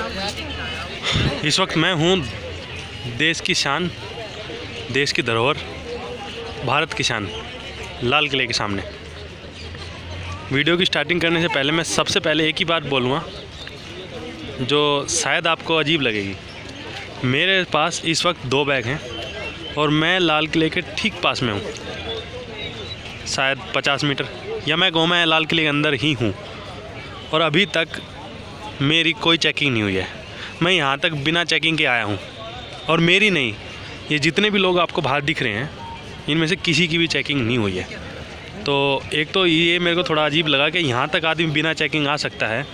इस वक्त मैं हूँ देश की शान, देश की धरोहर, भारत की शान, लाल किले के सामने। वीडियो की स्टार्टिंग करने से पहले मैं सबसे पहले एक ही बात बोलूँगा जो शायद आपको अजीब लगेगी। मेरे पास इस वक्त 2 बैग हैं और मैं लाल किले के ठीक पास में हूँ, शायद 50 मीटर, या मैं कहूँ मैं लाल किले के अंदर ही हूँ। और अभी तक मेरी कोई चेकिंग नहीं हुई है। मैं यहाँ तक बिना चेकिंग के आया हूँ। और मेरी नहीं, ये जितने भी लोग आपको बाहर दिख रहे हैं, इनमें से किसी की भी चेकिंग नहीं हुई है। तो एक तो ये मेरे को थोड़ा अजीब लगा कि यहाँ तक आदमी बिना चेकिंग आ सकता है,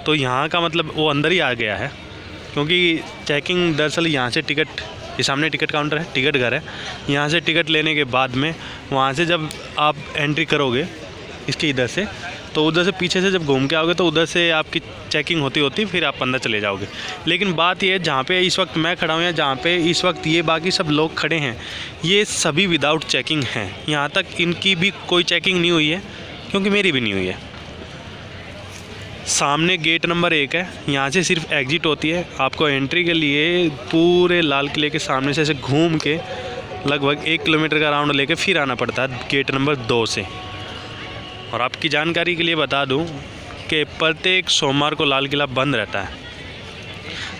तो यहाँ का मतलब वो अंदर ही आ गया है। क्योंकि चेकिंग दरअसल यहाँ से टिकट, ये सामने टिकट काउंटर है, टिकट घर है, यहाँ से टिकट लेने के बाद में वहाँ से जब आप एंट्री करोगे इसके इधर से, तो उधर से पीछे से जब घूम के आओगे तो उधर से आपकी चेकिंग होती फिर आप अंदर चले जाओगे। लेकिन बात ये है, जहाँ पे इस वक्त मैं खड़ा हूँ या जहाँ पे इस वक्त ये बाकी सब लोग खड़े हैं, ये सभी विदाउट चेकिंग हैं। यहाँ तक इनकी भी कोई चेकिंग नहीं हुई है, क्योंकि मेरी भी नहीं हुई है। सामने गेट नंबर 1 है, यहाँ से सिर्फ एग्जिट होती है। आपको एंट्री के लिए पूरे लाल किले के सामने से ऐसे घूम के लगभग 1 किलोमीटर का राउंड लेके फिर आना पड़ता है गेट नंबर 2 से। और आपकी जानकारी के लिए बता दूं कि प्रत्येक सोमवार को लाल किला बंद रहता है।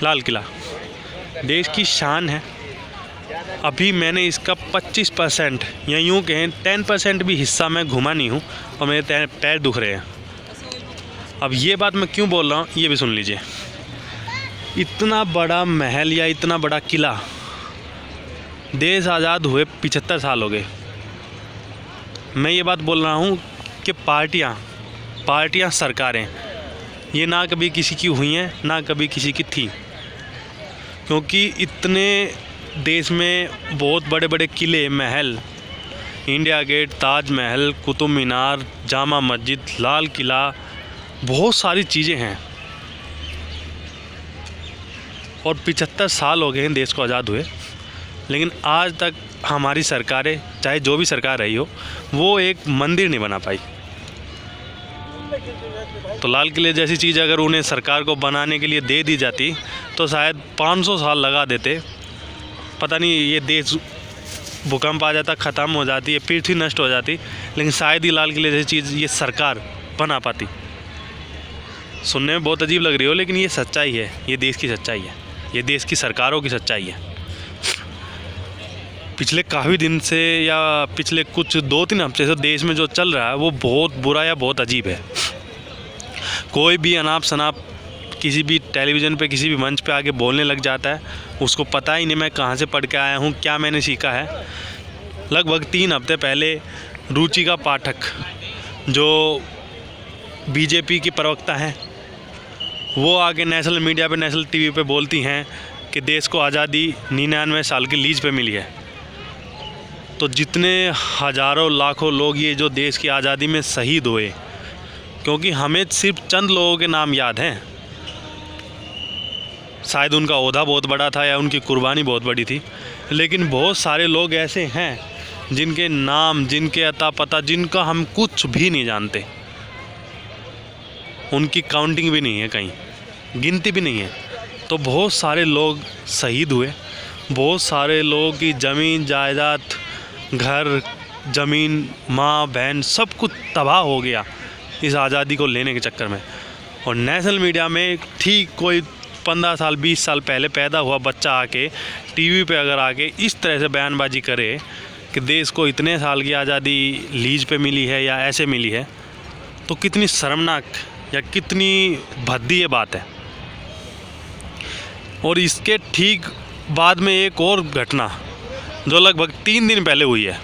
लाल किला देश की शान है। अभी मैंने इसका 25% या यूँ कहें 10% भी हिस्सा मैं घुमा नहीं हूँ और मेरे पैर दुख रहे हैं। अब ये बात मैं क्यों बोल रहा हूँ ये भी सुन लीजिए। इतना बड़ा महल या इतना बड़ा किला, देश आज़ाद हुए 75 साल हो गए। मैं ये बात बोल रहा हूँ कि पार्टियाँ सरकारें, ये ना कभी किसी की हुई हैं ना कभी किसी की थी। क्योंकि इतने देश में बहुत बड़े बड़े किले, महल, इंडिया गेट, ताज महल, कुतुब मीनार, जामा मस्जिद, लाल किला, बहुत सारी चीज़ें हैं। और 75 साल हो गए हैं देश को आज़ाद हुए, लेकिन आज तक हमारी सरकारें, चाहे जो भी सरकार रही हो, वो एक मंदिर नहीं बना पाई। तो लाल किले जैसी चीज़ अगर उन्हें सरकार को बनाने के लिए दे दी जाती तो शायद 500 साल लगा देते। पता नहीं ये देश भूकंप आ जाता, ख़त्म हो जाती, ये पृथ्वी नष्ट हो जाती, लेकिन शायद ही लाल किले जैसी चीज़ ये सरकार बना पाती। सुनने में बहुत अजीब लग रही हो, लेकिन ये सच्चाई है, ये देश की सच्चाई है, ये देश की सरकारों की सच्चाई है। पिछले काफ़ी दिन से या पिछले कुछ 2-3 हफ्ते से देश में जो चल रहा है वो बहुत बुरा या बहुत अजीब है। कोई भी अनाप शनाप किसी भी टेलीविज़न पे, किसी भी मंच पे आके बोलने लग जाता है, उसको पता ही नहीं मैं कहाँ से पढ़ के आया हूँ, क्या मैंने सीखा है। लगभग 3 हफ्ते पहले रुचिका पाठक, जो बीजेपी की प्रवक्ता हैं, वो आगे नेशनल मीडिया पे, नेशनल टीवी पे बोलती हैं कि देश को आज़ादी 99 साल की लीज पे मिली है। तो जितने हज़ारों लाखों लोग ये जो देश की आज़ादी में शहीद हुए, क्योंकि हमें सिर्फ चंद लोगों के नाम याद हैं, शायद उनका ओहदा बहुत बड़ा था या उनकी कुर्बानी बहुत बड़ी थी, लेकिन बहुत सारे लोग ऐसे हैं जिनके नाम, जिनके अता पता, जिनका हम कुछ भी नहीं जानते, उनकी काउंटिंग भी नहीं है, कहीं गिनती भी नहीं है। तो बहुत सारे लोग शहीद हुए, बहुत सारे लोगों की ज़मीन जायदाद, घर, ज़मीन, माँ बहन, सब कुछ तबाह हो गया इस आज़ादी को लेने के चक्कर में। और नेशनल मीडिया में ठीक कोई 15 साल 20 साल पहले पैदा हुआ बच्चा आके टीवी पे अगर आके इस तरह से बयानबाजी करे कि देश को इतने साल की आज़ादी लीज पे मिली है या ऐसे मिली है, तो कितनी शर्मनाक या कितनी भद्दी ये बात है। और इसके ठीक बाद में एक और घटना जो लगभग 3 दिन पहले हुई है,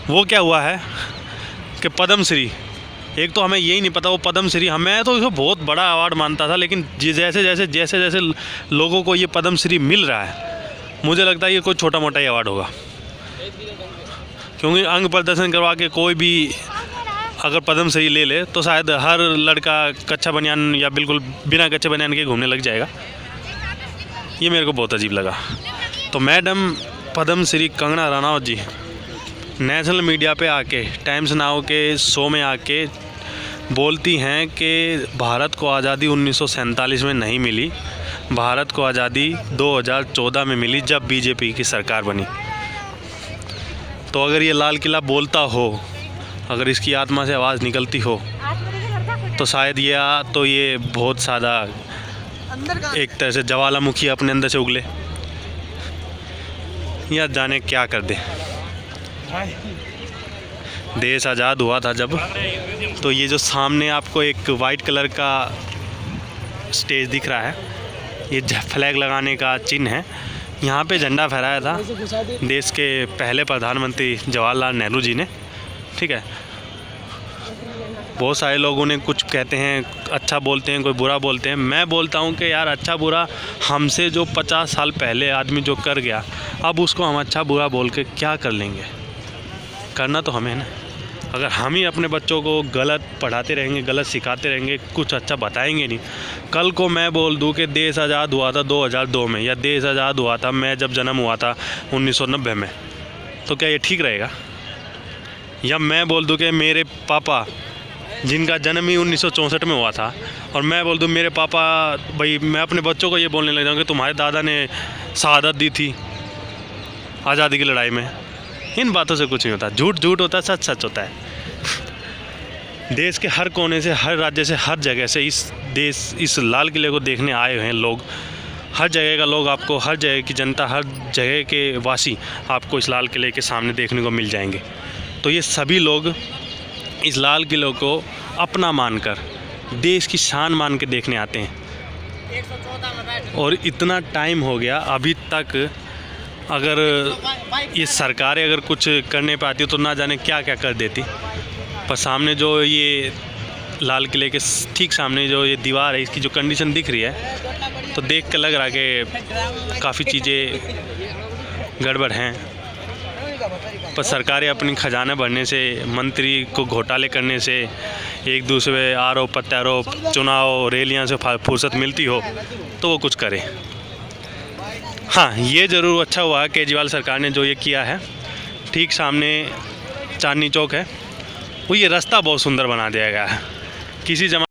वो क्या हुआ है कि पद्मश्री, एक तो हमें यही नहीं पता वो पद्मश्री, हमें तो इसको बहुत बड़ा अवार्ड मानता था, लेकिन जैसे जैसे लोगों को ये पद्मश्री मिल रहा है, मुझे लगता है ये कोई छोटा मोटा ही अवार्ड होगा। क्योंकि अंग प्रदर्शन करवा के कोई भी अगर पद्मश्री ले ले तो शायद हर लड़का कच्चा बनियान या बिल्कुल बिना कच्चे बनियान के घूमने लग जाएगा। ये मेरे को बहुत अजीब लगा। तो मैडम पद्मश्री कंगना रनौत जी नेशनल मीडिया पे आके, टाइम्स नाउ के शो में आके बोलती हैं कि भारत को आज़ादी 1947 में नहीं मिली, भारत को आज़ादी 2014 में मिली जब बीजेपी की सरकार बनी। तो अगर ये लाल किला बोलता हो, अगर इसकी आत्मा से आवाज़ निकलती हो, तो शायद ये बहुत सादा एक तरह से ज्वालामुखी अपने अंदर से उगले या जाने क्या कर दे। देश आज़ाद हुआ था जब, तो ये जो सामने आपको एक वाइट कलर का स्टेज दिख रहा है, ये फ्लैग लगाने का चिन्ह है। यहाँ पे झंडा फहराया था देश के पहले प्रधानमंत्री जवाहरलाल नेहरू जी ने। ठीक है, बहुत सारे लोग उन्हें कुछ कहते हैं, अच्छा बोलते हैं, कोई बुरा बोलते हैं। मैं बोलता हूँ कि यार अच्छा बुरा हमसे जो 50 साल पहले आदमी जो कर गया, अब उसको हम अच्छा बुरा बोल के क्या कर लेंगे? करना तो हमें ना। अगर हम ही अपने बच्चों को गलत पढ़ाते रहेंगे, गलत सिखाते रहेंगे, कुछ अच्छा बताएंगे नहीं, कल को मैं बोल दूं कि देश आज़ाद हुआ था 2002 में, या देश आज़ाद हुआ था मैं जब जन्म हुआ था 1990 में, तो क्या ये ठीक रहेगा? या मैं बोल दूं कि मेरे पापा जिनका जन्म ही 1964 में हुआ था, और मैं बोल दूं मेरे पापा, भाई मैं अपने बच्चों को ये बोलने लग जाऊँ कि तुम्हारे दादा ने शहादत दी थी आज़ादी की लड़ाई में। इन बातों से कुछ नहीं होता। झूठ झूठ होता है, सच सच होता है। देश के हर कोने से, हर राज्य से, हर जगह से इस लाल किले को देखने आए हुए हैं लोग। हर जगह का लोग आपको, हर जगह की जनता, हर जगह के वासी आपको इस लाल किले के सामने देखने को मिल जाएंगे। तो ये सभी लोग इस लाल किले को अपना मानकर, देश की शान मान के देखने आते हैं। और इतना टाइम हो गया, अभी तक अगर ये सरकारें अगर कुछ करने पे आती तो ना जाने क्या क्या कर देती। पर सामने जो ये लाल किले के ठीक सामने जो ये दीवार है, इसकी जो कंडीशन दिख रही है, तो देख कर लग रहा है कि काफ़ी चीज़ें गड़बड़ हैं। पर सरकारें अपनी खजाना भरने से, मंत्री को घोटाले करने से, एक दूसरे आरोप प्रत्यारोप, चुनाव रैलियां से फुर्सत मिलती हो तो वो कुछ करे। हाँ, ये ज़रूर अच्छा हुआ केजरीवाल सरकार ने जो ये किया है। ठीक सामने चांदनी चौक है, वो ये रास्ता बहुत सुंदर बना दिया गया है। किसी